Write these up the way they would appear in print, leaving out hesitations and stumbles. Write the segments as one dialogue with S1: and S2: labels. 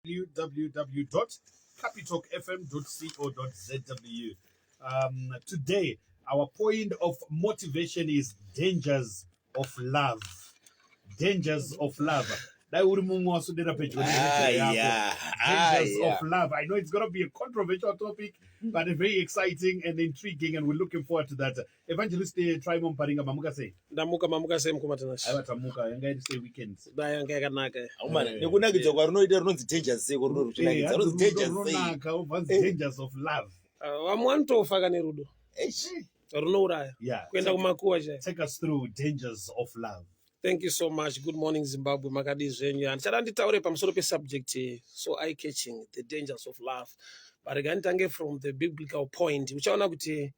S1: www.capitalfm.co.zw. Today, our point of motivation is dangers of love. Dangers of love. Dangers of love. I know it's going to be a controversial topic, but very exciting and intriguing, and we're looking forward to that. Evangelist Trimon Paringa Mamuka say.
S2: Mamuka say mkumatanashi.
S1: I Tamuka, and guys say weekends.
S2: Daya ngeka naka.
S3: Nekunakidza kwarunoita runonzi dangers sei kwarunoruchinakidza runonzi
S1: dangers of love.
S2: Wamwantofa kane rudo. Runouraya.
S1: Yeah.
S2: Kuenda kumakuwa chai.
S1: Take us through dangers of love.
S2: Thank you so much. Good morning, Zimbabwe. Makadi zvenyu. Ndichanditaure pamusoro pe-subject so eye-catching, the dangers of love. But gantange from the biblical point. Uchaona kuti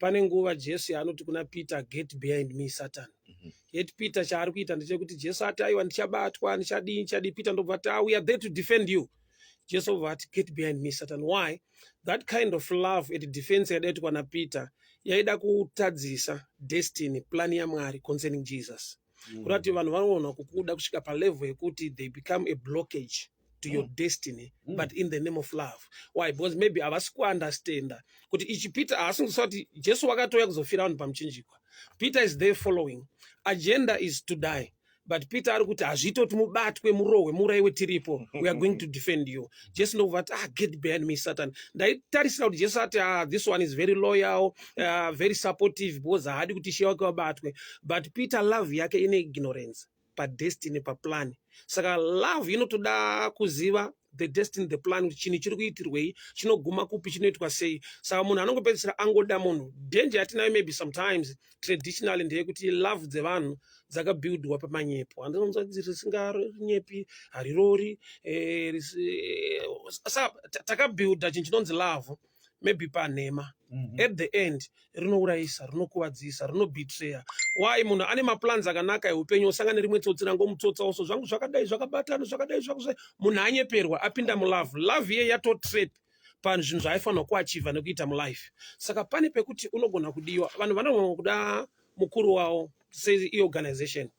S2: pane nguva Jesu yaanoti kuna Peter, get behind me, Satan. Yet Peter chaari kuita ndechekuti Jesu ati aiwa ndichabatwa, ndichadi Peter ndobva ati we are there to defend you. Jesu vati get behind me, Satan. Why? That kind of love at defense yaitwa na Peter yaida kutadzisa destiny, plan yaMwari concerning Jesus. Kurati vanhu vanoona kukuda kusvika palevel yekuti they become a blockage to your destiny, but in the name of love. Why? Because maybe havasi kuunderstand kuti ichi Peter haasingosva kuti Jesu wakatouya kuzofira vanhu pamuchinjikwa. Peter is there following. Agenda is to die. But Peter ari kuti hazvitoti mubatwe murohwe muraiwe tiripo. We are going to defend you. Jesu ndokuvati get behind me, Satan. Ndaitarisira kuti Jesu ati this one is very loyal, very supportive because haadi kuti she wake wabatwe. But Peter love yake ine ignorance pa destiny pa plan. Saka love inotoda kuziva the destiny, the plan, chini chiri kuitirwei, chinoguma kupi, chinoitwa sei. Saka munhu anongopedzisira angoda munhu. Danger yatinayo maybe sometimes traditionally ndeyekuti love dzevanhu dzakabuildwa pamanyepo. Andinonzwa kuti risinganyepi, harirori, saka takabuilda chinhu chinonzi love maybe panhema. At the end rinourayisa, rinokuwadzisa, rinobetreya. Why munhu ane maplans akanaka eupenyu osangana nerimwe tsotsi rangomutsotsa oso zvangu zvakadai zvakabatana zvakadai zvakuzai munhu anyeperwa apinda mulove. Love iye yatotrap panhu zvinhu zvaaifanira kuachiva nekuita mulife. Saka pane pekuti unogona kudiwa. Vanhu vanogona kuda mukuru wavo, say iorganization,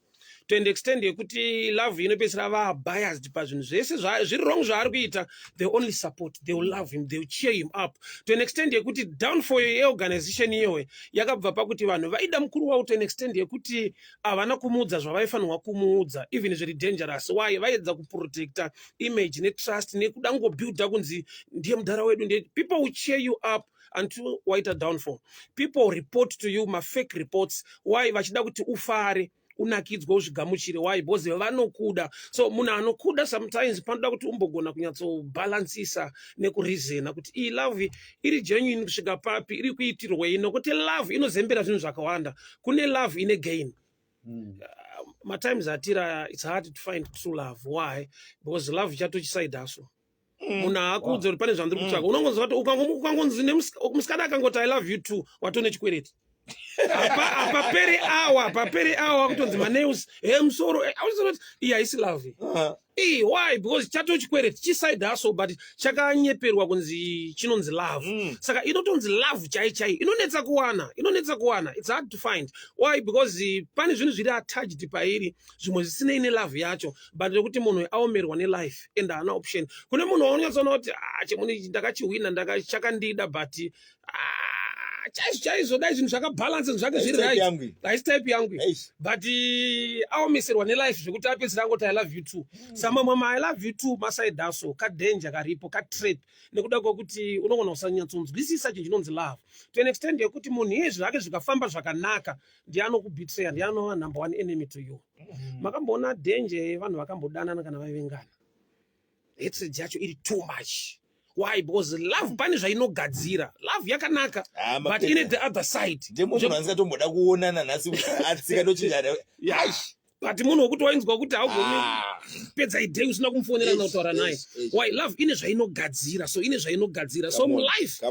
S2: to an extent yekuti love inopedzisira va biased pazvinhu zvese zviri wrong zvaari kuita, they only support, they will love him, they will cheer him up, to an extent yekuti downfall yeorganization iyowe yakabva pakuti vanhu vaida mukuru wavo to an extent yekuti havana kumuudza zvavaifanirwa kumuudza, even zviri dangerous. Why? Vaedza kuprotecta image netrust nekuda ngobuilda kunzi ndiye mudhara wedu. People will cheer you up until waita downfall. People report to you fake reports. Why? Vachida kuti ufare unakidzwa uzvigamuchire. Why? Because vanokuda. So munhu anokuda sometimes panoda kuti umbogona kunyatsobalansisa nekureasona kuti iyi love iri genuine kusvika papi, iri kuitirwei, nokuti love inozembera zvinhu zvakawanda. Kune love ine gain. Matimes atira it's hard to find true love. Why? Because love chatochisaida aso. Munhu haakudze kuti pane zvandiri kutsvaka. Unongonzwa kuti ukangonzi musikana akangoti I love you too, watone chikwereti. Paperi hour kutonzi manews musoro iya isi love. Why? Because chato chikwereti chiside hustle but chakanyeperwa kunzi chinonzi love. Saka inotonzi love chai inonetsa kuwana. It's hard to find. Why? Because pane zvinhu zviri attached pairi zvimwe zvisine ine love yacho, but nekuti munhu aomerwa nelife and haana option. Kune munhu waunyatsona kuti chemunhu ndakachihwina chakandida but chaizo dai zvinhu zvakabalance zvinhu zvake zviri right, haisi type yangu, but aomeserwa nelife zvekuti apedzisira angoti I love you too. Sama mama I love you too maside hustle kadanger karipo katrap nekuda kwokuti unogona kusanyatsonzwisisa chinhu chinonzi love to an extent yekuti munhu iye zvake zvikafamba zvakanaka ndiye anokubetray, ndiye anova number one enemy to you. Makamboona danger vanhu vakambodanana kana vaivengana, hatred yacho iri too much. Why? Because love pane zvainogadzira. Love yakanaka, but in the other side
S3: munhu angatomboda kuonana nhasi atsika ndochijana.
S2: But munhu wekuti wainzwa kuti haugoni pedza idei usina kumufonera nautaura naye. Why? Love ine zvainogadzira. So ine zvainogadzira. So mulife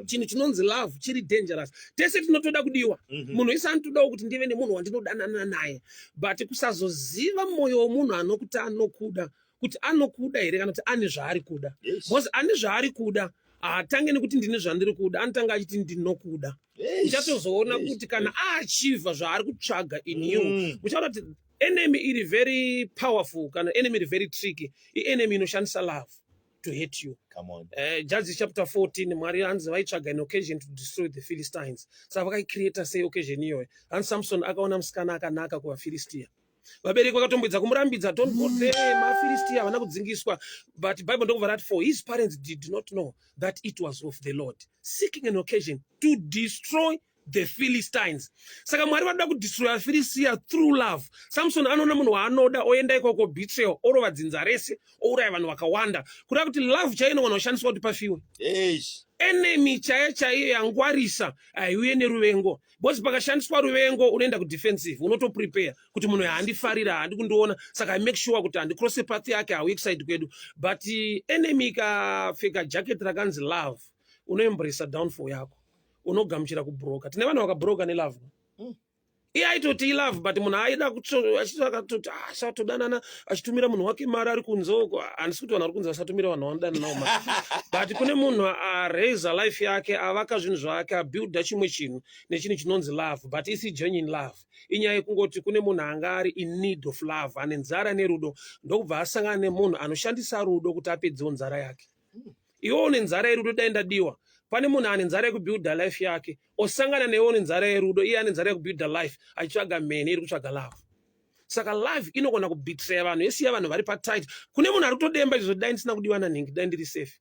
S2: chinhu chinonzi love chiri dangerous. Tese tinotoda kudiwa. Munhu ese anotodawo kuti ndive nemunhu wandinodanana naye, but kusazoziva mwoyo womunhu anokuti anokuda kuti anokuda here kana kuti ane zvaari kuda. Because ane zvaari kuda hatange nekuti ndine zvandiri kuda, anotanga achiti ndinokuda. Uchatozoona kuti kana aachiva zvaari kutsvaga in you, uchaona kuti enemy iri very powerful kana enemy iri very tricky. Enemy inoshandisa love to hate you.
S3: Come on.
S2: Judges chapter 14, Mwari hanzi vaitsvaga an occasion to destroy the Philistines. Saka vakaicreata sei occasion iyoyo. And Samson akaona musikana akanaka kuvaFilistia. Vabereki vakatombedza kumurambidza, don't go there, maFilistia havana kudzingiswa. But Bible ndokubva rati, for his parents did not know that it was of the Lord, seeking an occasion to destroy the Philistines. Saka Mwari vada kudestroya Philistia through love. Samson anoona munhu waanoda oenda ikoko betrayal, orova dzinza rese, ouraya vanhu vakawanda. Kureva kuti love chaiyo inogona kushandiswa kuti pafiwe. Enemy chaiyo yangwarisa haiuye neruvengo. Because pakashandiswa ruvengo unoenda kudefensive, unotoprepare kuti munhu handifarira, handi kundiona, saka I make sure kuti handicross path yake haweak side kwedu. But enemy ikapfeka jacket rakanzi love, unoembrace downfall yako, unogamuchira kubroka. Tine vanhu vakabroka nelove. Iye aitoti ilove, but munhu aida akatoti asatodanana achitumira munhu wake mari ari kunze uko. Handisi kuti vanhu vari kunze vasatumira vanhu vanodana navo mari. But kune munhu araisa life yake, avaka zvinhu zvake, abuilda chimwe chinhu nechinhu chinonzi love, but isi genuine love. Inyaya yekungoti kune munhu anga ari in need of love, ane nzara nerudo, ndokubva asangana nemunhu anoshandisa rudo kuti apedzewo nzara yake. Iwo une nzara yerudo daindadiwa. Pane munhu ane nzara yekubuilda life yake, osangana newe une nzara yerudo, iye ane nzara yekubuilda life, achitsvaga mene iri kutsvaga love. Saka love inogona kubetray vanhu, yesiya vanhu vari patight. Kune munhu ari kutodemba izvo, dai ndisina kudiwa nanhingi, dai ndiri safe.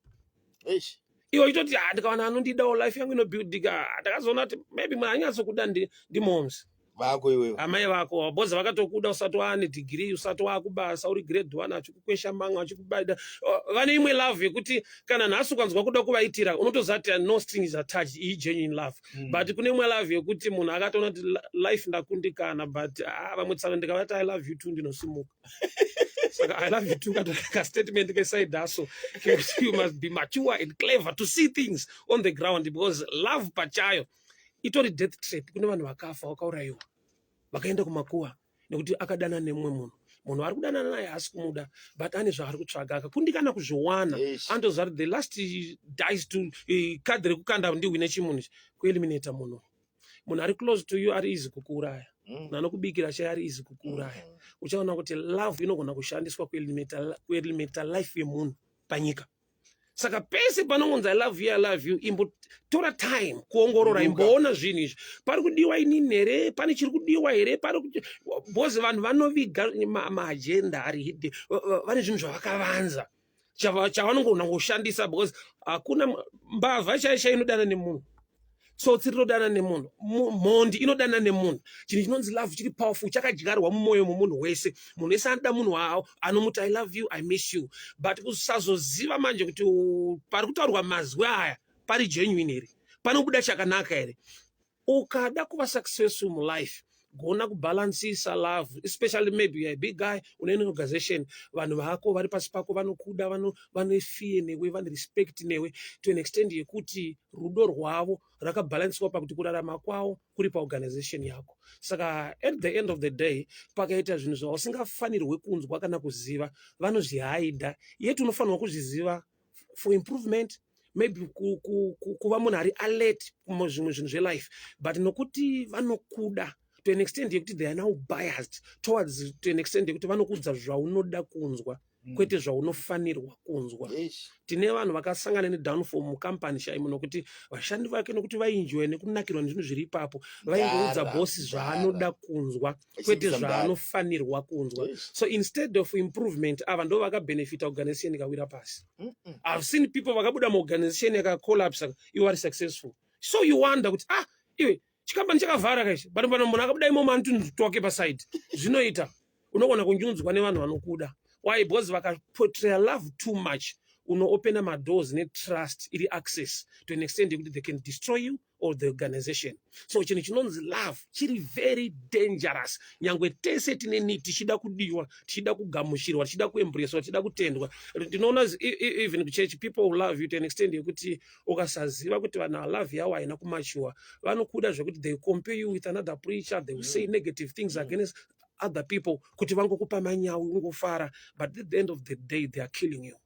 S2: Iwo itoti ndikawana anondidawo life yangu inobuildika, ndakazoona kuti maybe munhu anyatsokuda ndimomsi.
S3: Vako iwewe.
S2: Amai vako, boza vakatokuda usati waane degree, usati wakubasa, uri grade 1, achikukwesha mangu, achikubaida. Vane imwe love yekuti kana nhasi ukanzwa kuda kuvaitira, unotoziva kuti no strings attached, iyi genuine love. But kune imwe love yekuti munhu akatoona kuti life ndakundikana, but vamwe tsana ndikavati I love you too ndinosimuka. Saka I love you too ka statement keside hustle. You must be mature and clever to see things on the ground, because love pachayo itori death trap. Kune vanhu vakafa vakaurayiwa vakaenda kumakuwa nekuti akadana nemumwe munhu ari kudanana naye haasi kumuda, but ane zvaari kutsvaga, akakundikana kuzviwana, andoziva kuti the last dies to kadhi rekukanda ndihwine chimunhu kueliminata munhu ari close to you, ari easy kukuuraya. Nanokubikira chai ari easy kukuuraya. Uchaona kuti love inogona kushandiswa kueliminata life yemunhu panyika. Saka pese panongonzi I love you, imbotora time kuongorora, imboona zvinhu izvi. Pari kudiwa inini here, pane chiri kudiwa here, bozi vanhu vanoviga maagenda ari hidden, vane zvinhu zvavakavanza chavanongona kushandisa, because hakuna mbavha chaisha inodana nemunhu, tsotsi rinodana nemunhu, mhondi inodana nemunhu. Chinhu chinonzi love chiri powerful, chakadyarwa mumwoyo momunhu wese. Munhu wese anoda munhu wavo, anomuti I love you, I miss you. But kusazoziva manje kuti pari kutaurwa mazwi aya pari genuine here, panobuda chakanaka here. Ukada kuva successful mulife, gona kubalansisa love, especially maybe you're a big guy une an organization, vanhu vako vari pasi pako vanokuda, vanefear newe, vane respect newe, to an extent yekuti rudo rwavo rakabalanswa pakuti kurarama kwavo kuri paorganization yako. Saka at the end of the day, pakaita zvinhu zvausingafanirwe kunzwa kana kuziva, vanozvihaida, yeti unofanirwa kuzviziva for improvement, maybe kuva munhu ari alert muzvimwe zvinhu zvelife, but nokuti vanokuda to an extent yekuti they are now biased towards, to an extent yekuti vanokudza zvaunoda kunzwa kwete zvaunofanirwa kunzwa. Tine vanhu vakasangana nedownfall mukampani shaimo nokuti vashandi vake nokuti vaenjoy nekunakirwa nezvinhu zviri ipapo, vaingoudza bosi zvaanoda kunzwa kwete zvaanofanirwa kunzwa. So instead of improvement, ava ndo vakabenefita organization ikawira pasi. I've seen people vakabuda muorganization yakacollapse, you are successful. So you wonder kuti iwe chikambani chakavhara kaichi, but munhu akabuda imomo anotoke paside. Zvinoita unogona kunzwa nevanhu vanokuda. Why? Because vakaportray love too much, open my doors need trust, iri access to an extent that they can destroy you or the organization. So chinhu chinonzi love chiri very dangerous. Nyangwe tese tine need, tichida kudiwa, tichida kugamuchirwa, tichida kuembracewa, tichida kutendwa. Tinoona even kuchurch, people who love you to an extent yekuti ukasaziva kuti vanhu love yavo haina kumachua, vanokuda zvekuti they compare you with another preacher, they will say negative things against other people kuti vangokupa manyawi ungofara, but at the end of the day they are killing you.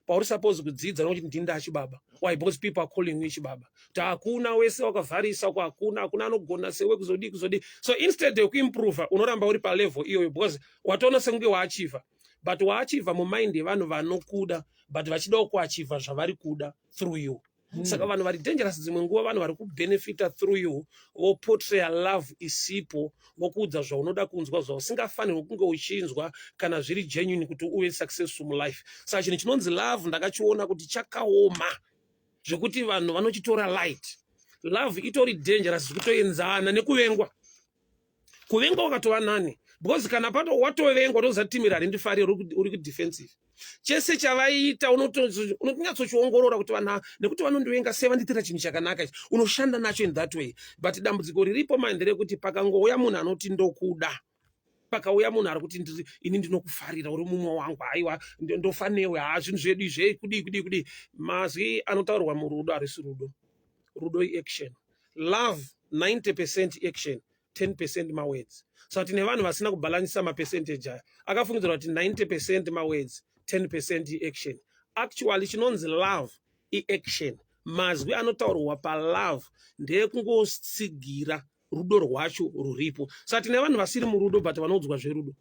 S2: pauri suppose kudzidza nokuti ndini ndachibaba. Why? Because people are calling you chibaba. Kuti hakuna wese wakavharisa uko, hakuna anogona sewe kuzodi. So instead yekuimprove unoramba uri palevel iyoyo because watoona sekunge waachievha. But waachievha mumind yevanhu vanokuda but vachida kuachievha zvavari kuda through you. Saka vanhu vari dangerous dzimwe nguva vanhu vari kubenefita through you voportray love isipo vokuudza zvaunoda kunzwa zvausingafanirwi kunge uchinzwa kana zviri genuine kuti uve successful mulife. Saka chinhu chinonzi love ndakachiona kuti chakaoma zvekuti vanhu vanochitora light. Love itori dangerous zvekutoenzana nekuvengwa. Kuvengwa ukatova nani because kana pato watovengwa tozatimira rindifari uri kudefensive. Chese chavaita unotinyatsochiongorora kuti vanhu nekuti vanondivenga sei vanditira chinhu chakanaka ichi unoshanda nacho in that way. But dambudziko riripo manje rekuti pakangouya munhu anoti ndokuda, pakauya munhu ari kuti ini ndinokufarira uri mumwe wangu, aiwa ndofanewe, zvinhu zvedu izve kudi. Mazwi anotaurwa murudo harisi rudo. Rudo action. Love 90% action, 10% mawords. So tine vanhu vasina kubalanisa mapercentage aya. Akafungidzira kuti 90% mawords, 10% action. Actually chinonzi love action. Mazwi anotaurwa palove ndekungosigira rudo rwacho ruripo. So tine vanhu vasiri murudo but vanodzwa zverudo.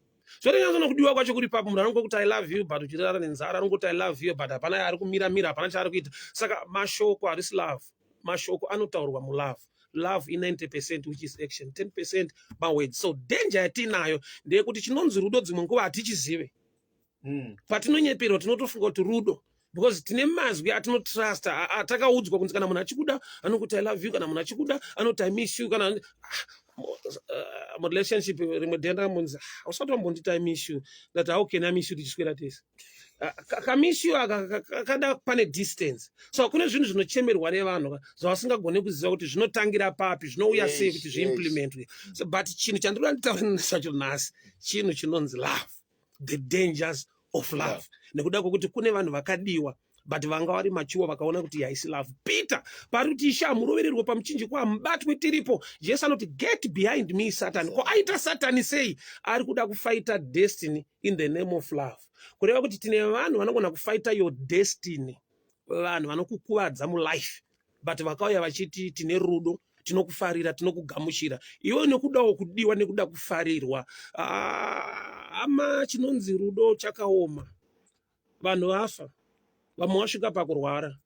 S2: Zvorenyazvo kudiwa kwacho kuri papo munhu anongoti I love you but uchirara nenzara anongoti I love you but hapana ari kumira hapana chaari kuita. Saka mashoko harisi love. Mashoko anotaurwa mulove. Love in 90% which is action, 10% mawords. So danger yatinayo ndeyekuti chinonzi rudo dzimwe nguva hatichizive. Patinonyepera tinotofunga kuti rudo because tine mazwi atinotrust atakaudzwa kunzi kana munhu achikuda anokuti I love you, kana munhu achikuda anoti I miss you, kana relationship rimwe dhenda munzi usati wambonditi I miss you, that how can I miss you tichiswera tese. Kamiss you akada pane distance. So kune zvinhu zvinochemerwa nevanhu zvavasingagone kuziva kuti zvinotangira papi, zvinouya sei kuti zviimplementwe. So but chinhu chandinoda nditaura sacho nhasi chinhu chinonzi love, the dangers of love. Nekuda kwokuti kune vanhu vakadiwa but vanga vari machiwa vakaona kuti haisi love. Peter pari kuti ishe hamurovererwe pamuchinjikwa hamubatwi tiripo. Jesu anoti get behind me Satan. Ko aita Satani sei? Ari kuda kufighta destiny in the name of love. Kureva kuti tine vanhu vanogona kufighta your destiny, vanhu vanokukuvadza mulife but vakauya vachiti tine rudo, tinokufarira, tinokugamuchira. Iwe nekudawo kudiwa nekuda kufarirwa. Ama chinonzi rudo chakaoma. Vanhu vafa. Vamwe vasvika pakurwara,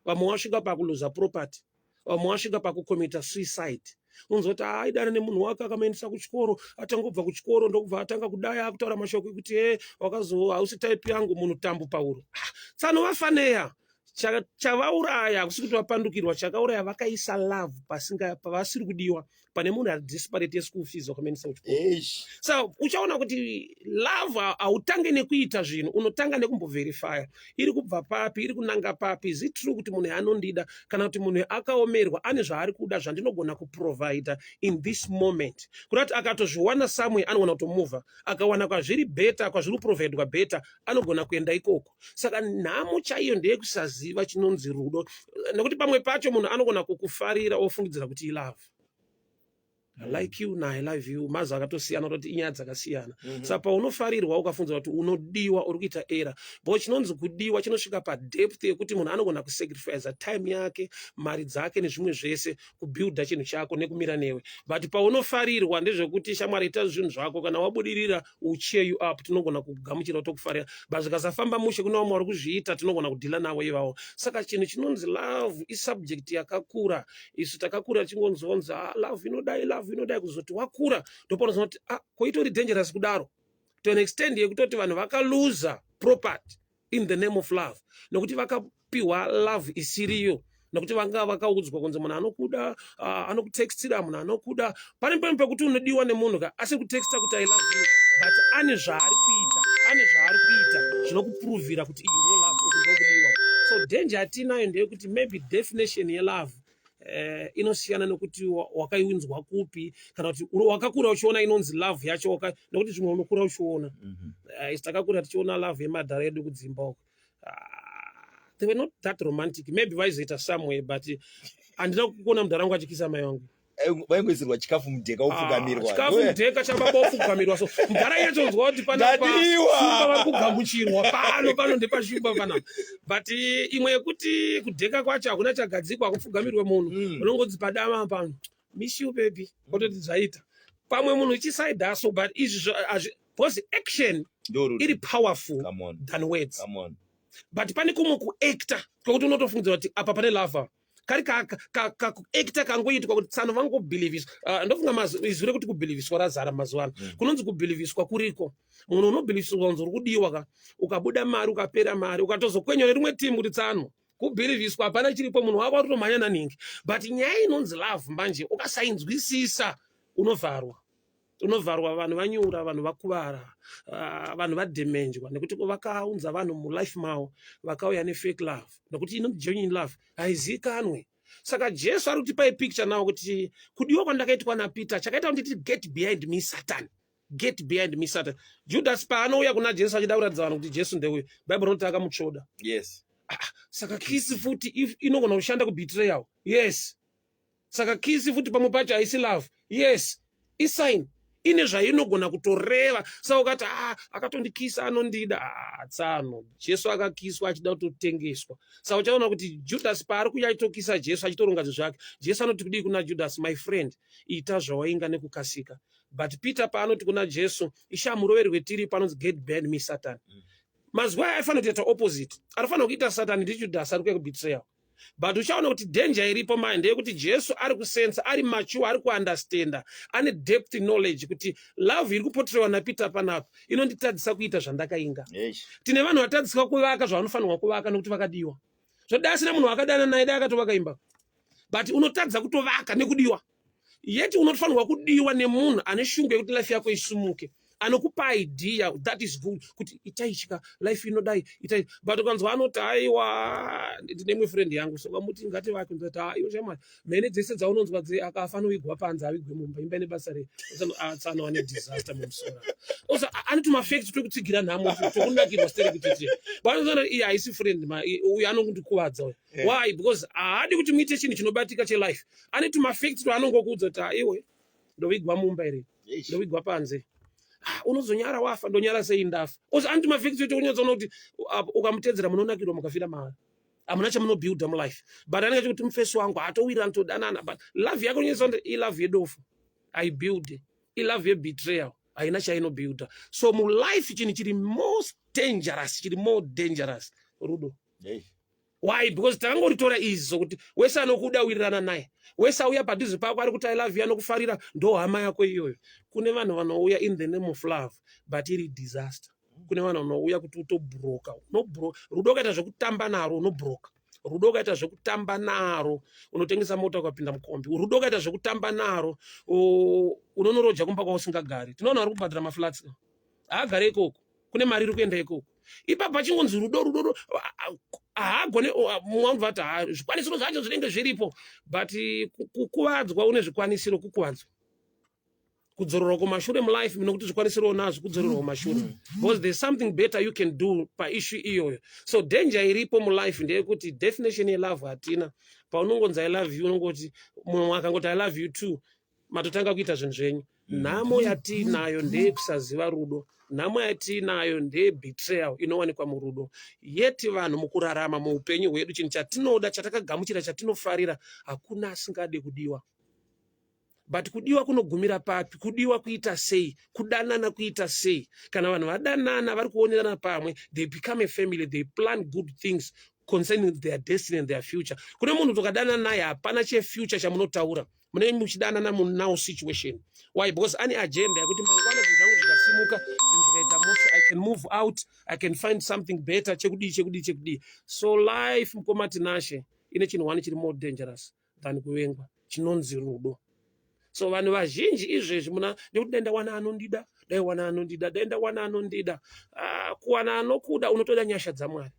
S2: vamwe vasvika pakuluza property, vamwe vasvika pakukomita suicide. Unzoti aidana nemunhu wake akamaendesa kuchikoro, atangobva kuchikoro ndokubva atanga kudaya akutaura mashoko ekuti wakazo hausi type yangu, munhu tambu pauro. Tsano vafaneya chavauraya hakusi kuti vapandukirwa, chakauraya vakaisa love pavasiri kudiwa pane munhu ari desperate yeschool fees wakamaendesa kuchikoro. So uchaona kuti love hautange nekuita zvinhu, unotanga nekumboverifya iri kubva papi, iri kunanga papi. Is it true kuti munhu anondida kana kuti munhu akaomerwa ane zvaari kuda zvandinogona kuprovide in this moment. Kurati akatozviwana somewhere anogona kutomuvha, akawana kwazviri better, kwazviri kuprovidwa better, anogona kuenda ikoko. Saka nhamo chaiyo ndeyekusaziva chinonzi rudo, nekuti pamwe pacho munhu anogona kukufarira ofungidzira kuti love. I like you na I love you, mazi akatosiyana kuti inyaya dzakasiyana. Saka paunofarirwa ukafunzwa kuti unodiwa uri kuita era. Bo chinonzi kudiwa chinosvika padepth yekuti munhu anogona kusacrifice time yake, mari dzake nezvimwe zvese kubuilda chinhu chako nekumira newe. But paunofarirwa ndezvekuti shamwari ita zvinhu zvako, kana wabudirira cheer you up, tinogona kugamuchira tokufarira. But zvikasafamba mushe kuna vamwe vari kuzviita tinogona kudhila navo ivavo. Saka chinhu chinonzi love isubject yakakura. Isu takakura chingonzonza love inodai, love inodai, kuzoti wakura ndopaunozona kuti koitori dangerous kudaro to an extent yekutoti vanhu vakaluza property in the name of love, nokuti vakapiwa love isiriyo, nokuti vanga vakaudzwa kunzi munhu anokuda, anokutextira, munhu anokuda. Pane pamwe pekuti unodiwa nemunhu asi kutexta kuti I love you but ane zvaari kuita zvinokuprovira kuti iyi ndo love, uku ndokudiwa. So danger atinayo ndeyekuti maybe definition yelove inosiyana nekuti wakaiunzwa kupi, kana kuti wakakura uchiona inonzi love yacho, nekuti zvimwe unokura uchiona. Takakura tichiona love yemadhara edu kudzimba uko. They were not that romantic. Maybe waizoita somewhere but handina kuona mudhara wangu achikisa mai wangu.
S3: vaingwezerwa chikafu mudheka upfugamirwa.
S2: Chikafu mudheka chababa upfugamirwa. So mugara yatonzwa kuti panapa shumba vari kugamuchirwa pano ndepashumba panapa. But imwe yekuti kudheka kwacho hakuna chagadzikwa kupfugamirwe munhu. Unongodzi padama pano. Miss you baby. Ototi zvaita. Pamwe munhu ichisaida so but izvi because action iri powerful than words.
S3: Come on.
S2: But pane kumwe kuacta kwekuti unotofungidzira kuti apa pane lava. Kari kakuacta kangoitwa kuti tsano vangobhiliviswa. Ndofunga izwi rekuti kubhiliviswa razara mazuva ano. Kunonzi kubhiliviswa kuriko. Munhu unobhiliviswa unzi uri kudiwa ka. Ukabuda mari, ukapera mari, ukatozokwenyora rimwe timu kuti tsano. Kubhiliviswa hapana chiripo munhu wako watotomhanya naningi. But nyaya inonzi love manje ukasainzwisisa unovharwa. Unovharwa, vanhu vanyura, vanhu vakuvara, vanhu vadhemenjwa nekuti vakaunza vanhu mulife mavo vakauya nefake love nekuti inonzi genuine love haizikanwe. Saka Jesu ari kutipa picture nawo kuti kudiwa kwandakaitwa naPeter chakaita kuti get behind me Satan. Get behind me Satan. Judas paanouya kuna Jesu achida kuratidza vanhu kuti Jesu ndeuyu, Bible rinoti akamutsvoda.
S3: Yes.
S2: Saka kisi futi inogona kushanda kubetrayal. Yes. Saka kisi futi pamwe pacho haisi love. Yes. Isign. Ine zvainogona kutoreva. Saka ukati akatondikisa anondida. Tsano. Jesu akakiswa achida kutotengeswa. Saka uchaona kuti Judas paari kuya achitokisa Jesu achitoronga zvake. Jesu anoti kudii kuna Judas, my friend, ita zvawainga nekukasika. But Peter paanoti kuna Jesu, ishamuroverwe tiri panonzi get behind me Satan. Mazuva aifanira kuita opposite. Arifanira kuita Satan ndi Judas ari kuya kubetrayal. But uchaona kuti danger iripo manje ndeyekuti Jesu ari kusensa, ari mature, ari kuunderstanda, ane depth knowledge kuti love iri kupoterewa naPeter panapa inonditadzisa kuita zvandakainga. Tine vanhu vatadziswa kuvaka zvavanofanirwa kuvaka nekuti vakadiwa. Zvodai asina munhu wakadana naye dai akatovaka imba. But unotadza kutovaka nekudiwa. Yeti unofanirwa kudiwa nemunhu ane shungu yekuti life yako isumuke. Anokupa idea that is good kuti itaichika life inodai itai. But ukanzwa anoti aiwa ndine friend yangu so vamuti ngati vake ndati aiwa shama mene dzese dzaunonzwa akafana uigwa panza awigwe mumba imba nebasa re tsano ane disaster mumusora. Also anotuma facts tokutsigira nhamo tokunakirwa stere kuti vanozana iya haisi friend uyu anongondikuwadza uyu. Why? Because haadi kuti muite chinhu chinobatika chelife. Anotuma facts to anongokuudza kuti aiwe ndovigwa mumba ere ndovigwa panze. Unozonyara wafa ndonyara sei ndafa. Oza anti mafacts yote unyodzona kuti ukamutedzera munonakirwa mukafira mari. Amuna chamunobuild mu life. But anenge kuti mufesi wangu atowira antodanana. But love yako nyezonde I love yedofu. I build. I love ye betrayal. Aina chaino build. So mu life chini chiri most dangerous, chiri more dangerous. Rudo. Why? Because tangoritora izvo kuti wese anokuda wirirana naye. Wese auya padhuze pako ari kuti I love you anokufarira ndo hama yako iyoyo. Kune vanhu vanouya in the name of love but iri disaster. Kune vanhu vanouya kuti utobroka. Rudo kaita zvekutamba naro unobroka. Rudo kaita zvekutamba naro unotengesa mota ukapinda mukombi. Rudo kaita zvekutamba naro unonoroja kumba kwausingagari. Tinoona ari kubhadhara maflats. Haagare ikoko. Kune mari iri kuenda ikoko. Ipapo chingonzi rudo haagone mumwe vati zvikwanisiro zvacho zvinenge zviripo but kukuvadzwa une zvikwanisiro kukuvadzwa kudzorora kumashure mulife nekuti zvikwanisiro nazvo kudzorora kumashure because there's something better you can do paissue iyoyo. So danger iripo mulife ndeyekuti definition yelove hatina. Paunongonzi I love you unongoti munhu akangoti I love you too matotanga kuita zvinhu zvenyu. Nhamo yatiinayo ndeyekusaziva rudo. Nhamo yatiinayo ndeyebetrayal inowanikwa murudo. Yeti vanhu mukurarama muupenyu hwedu chinhu chatinoda chatakagamuchira chatinofarira hakuna asingade kudiwa. But kudiwa kunogumira papi? Kudiwa kuita sei? Kudanana kuita sei? Kana vanhu vadanana vari kuonerana pamwe, they become a family, they plan good things concerning their destiny and their future. Kune munhu tokadanana naye hapana chefuture chamunotaura. Munenge muchidanana now situation. Why? Because ane agenda yakuti mangwana zvinhu zvangu zvikasimuka zvinhu zvikaita mosi I can move out, I can find something better chekudii. So life mukoma tinashe ine chinhu wani chiri more dangerous than kuvengwa chinonzi rudo. So vanhu vazhinji izvezvi muna nekuti daenda wana anondida, daenda wana anondida. Kuwana anokuda unotoda nyasha dzaMwari.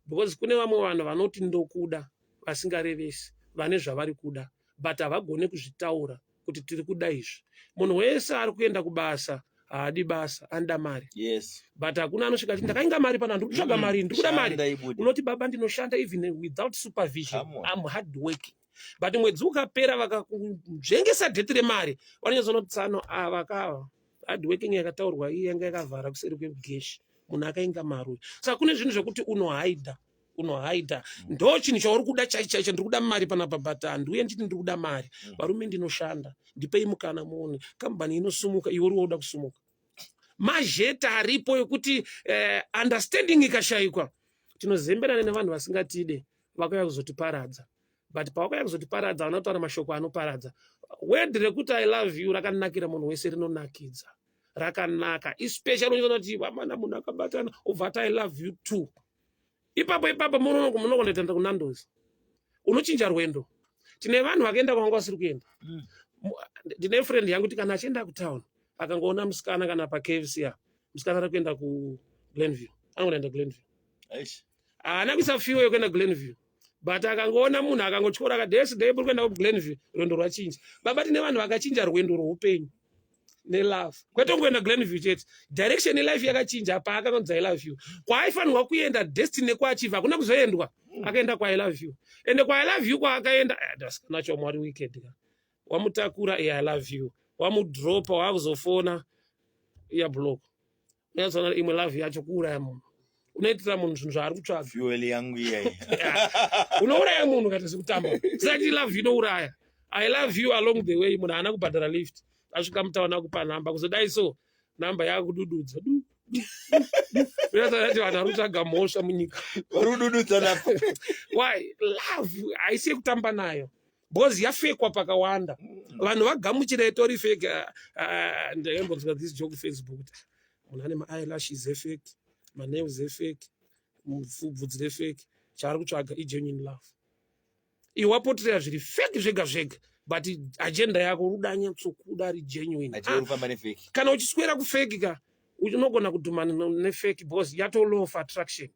S2: Because kune vamwe vanhu vanoti ndokuda vasingarevesi vane zvavari kuda but havagone kuzvitaura kuti tiri kuda izvi. Munhu wese ari kuenda kubasa haadi basa anoda mari.
S3: Yes.
S2: But hakuna anosvika achiti ndakainga mari pana ndikutsvaga mari ndikuda mari. Unoti baba ndinoshanda even without supervision. I'm hard working. but mwedzi ukapera vakakuzvengesa dheti remari vanonyazonoti tsano ava kava hardworking yakataurwa iyi yanga yakavhara kuseri kwegeshi munhu akainga maruyi saka kune zvinhu zvekuti unohaidha ndo chinhu chauri kuda chaicho ndiri kuda mari panapa but handiuye nditi ndiri kuda mari varume ndinoshanda ndipei mukana muone kambani inosumuka iwe uri woda kusumuka mazheta aripo ekuti understanding ikashayikwa tinozemberana nevanhu vasingatide vakauya kuzotiparadza but pavakauya kuzotiparadza vanotaura mashoko anoparadza word rekuti I love you rakanakira munhu wese rinonakidza rakanaka especially unoti vamana munhu akabatana ubvati I love you too ipapo munokondoenda kunandozi unochinja rwendo tine vanhu vakaenda kwanga vasiri kuenda ndine friend yangu kuti kana achienda kutown akangoona musikana kana paKFC musikana ari kuenda kuGlenview anoenda Glenview haana kuisa fiwo yekuenda Glenview but akangoona munhu akangotyora akati day uri kuenda kuGlenview rwendo rwachinja baba tine vanhu vakachinja rwendo rwoupenyu nelove kwete kungoenda Glenview chete direction yelife yakachinja paakanonzi I love you kwaaifanirwa kuenda destiny nekuachiva hakuna kuzoendwa akaenda kwa I love you ende kwa I love you kwaakaenda nacho mwari weekend wamutakura I love you wamudropa wakuzofona iya block uyazoona imwe love yacho kuuraya munhu unoitira munhu zvinhu zvaari kutsvaga
S3: fuel yangu iyai
S2: unouraya munhu kati sikutamba sati love inouraya I love you along the way munhu haana kubhadhara lift asvika mutaona kupa namba kuzodai so namba yakudududza uyazati vanhu vari kutsvaga mhosva munyika
S3: vari kudududza napo
S2: why love haisi kutamba nayo because yafekwa pakawanda vanhu vagamuchira itori fake ndaimbonzwa this joke Facebook munhu ane ma-eyelashes efake ma-nails efake bvudzi refake chaari kutsvaga igenuine love iwe wapoterera zviri fake zvega zvega but agenda yako ruda nyatsokuda rigenuine
S3: ufamba nefake
S2: kana uchiswera kufake ka unogona kudhumana nefake because yato law of attraction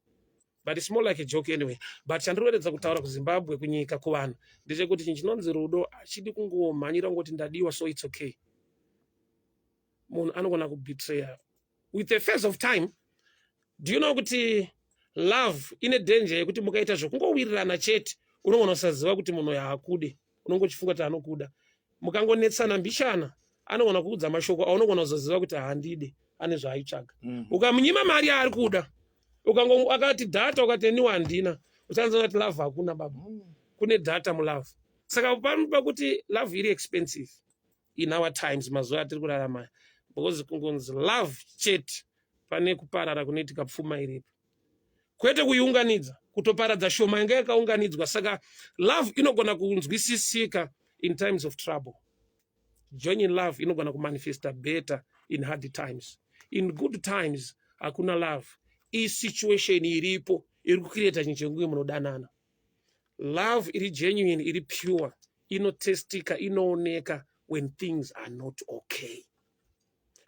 S2: but it's more like a joke anyway but chandinoedza kutaura kuZimbabwe kunyika kuvanhu ndechekuti chinhu chinonzi rudo achidi kungomhanyira ngoti ndadiwa so it's okay munhu anogona kubetreya with the phase of time do you know kuti love ine danger yekuti mukaita zvokungowirirana chete unogona kusaziva kuti munhu yaakude unongochifunga kuti anokuda mukangonetsana mbishana anogona kuudza mashoko aunogona kuzoziva kuti haandide ane zvaaitsvaga ukamunyima mari yaari kuda akati data ukati niwa handina uchanzona kuti love hakuna baba kune data mulove saka panopa kuti love iri expensive in our times mazuva atiri kurarama because kungonzi love chete pane kuparara kunoitika pfuma iripo kwete kuiunganidza kutoparadza shoma yanga yakaunganidzwa saka love inogona kunzwisisika in times of trouble genuine love inogona kumanifesta better in hard times in good times hakuna love situation iripo iri kucreata chinhu chenguye munodanana love iri genuine iri pure inotestika inooneka when things are not okay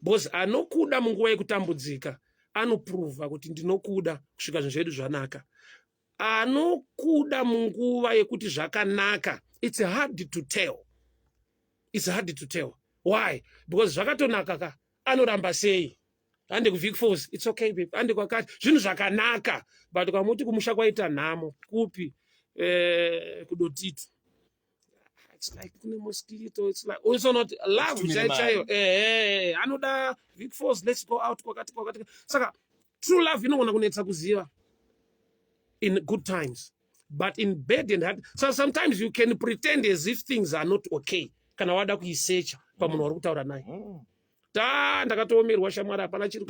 S2: because anokuda munguva yekutambudzika anoprova kuti ndinokuda kusvika zvinhu zvedu zvanaka anokuda munguva yekuti zvakanaka it's hard to tell why because zvakatonaka ka anoramba sei ande kuVic Falls it's okay babe ande kwakati zvinhu zvakanaka but kwamuti kumusha kwaita nhamo kupi kudotiti it's like kune mosquito it's like also not love chaiyo anoda Vic Falls let's go out kwakati saka true love inogona kunetsa kuziva in good times but in bad and hard so sometimes you can pretend as if things are not okay kana wada kuisecha pamunhu wari kutaura naye ndakatoomerwa shamwari hapana chiri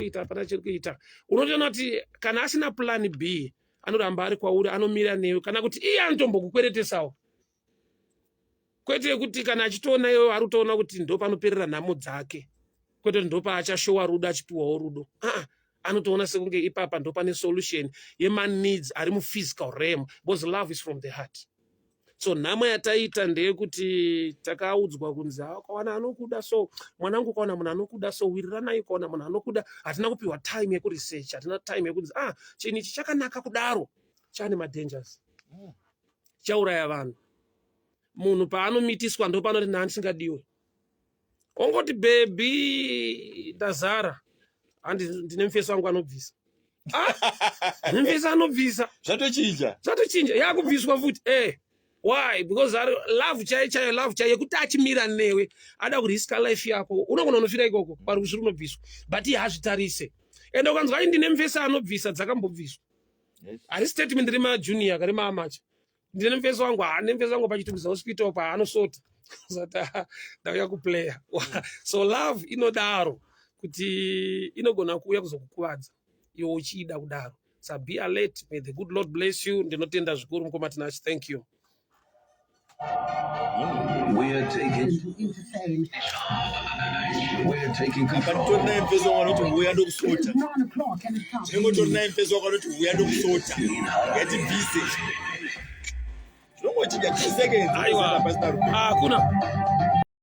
S2: kuita unotoona kuti kana asina plan B anoramba ari kwauri anomira newe kana kuti iye anotombokukweretesawo kwete kuti kana achitoona iwe ari kutoona kuti ndo panoperera nhamo dzake kwete ndo paachashowa rudo achipiwawo rudo anotoona sekunge ipapa ndo pane solution yemaneeds ari muphysical realm because love is from the heart so nhamo yataita ndeyekuti takaudzwa kunzi akawana anokuda so mwanangu ukaona munhu anokuda so wiriranai ukaona munhu anokuda hatina kupiwa time yekuresearch hatina time yekunzi chinhu ichi chakanaka kudaro chane madangers chauraya vanhu munhu paanomitiswa ndo panoti ndisingadiwe ongoti bebi ndazara ndine mufesi wangu anobvisa mufesi anobvisa
S3: zvatochinja
S2: yakubviswa futi Why? Because love chaiyo love chaiyo kuti achimira newe ada kuriska life yako unogona unofira ikoko pari kusviri unobviswa but iye hazvitarise ende ukanzwa ai ndine mufesa anobvisa dzakambobviswa hari statement remajunior karima amacha ndine mufesa wangu haane mufesa wangu pachitumbiza hospital paanosota zata ndauya kuplaya so love inodaro kuti inogona kuuya kuzokukuvadza iwe uchida kudaro so be alert. May the good Lord bless you. Ndinotenda zvikuru mukoma tinacho. Thank you.
S4: We're taking
S3: Akatorina mfezo wanoti mbuya ndokusota. Tinongotorina mfezo wanoti mbuya ndokusota. Get busy. Tinongochiga 2 seconds.
S2: Aiwa. Kuna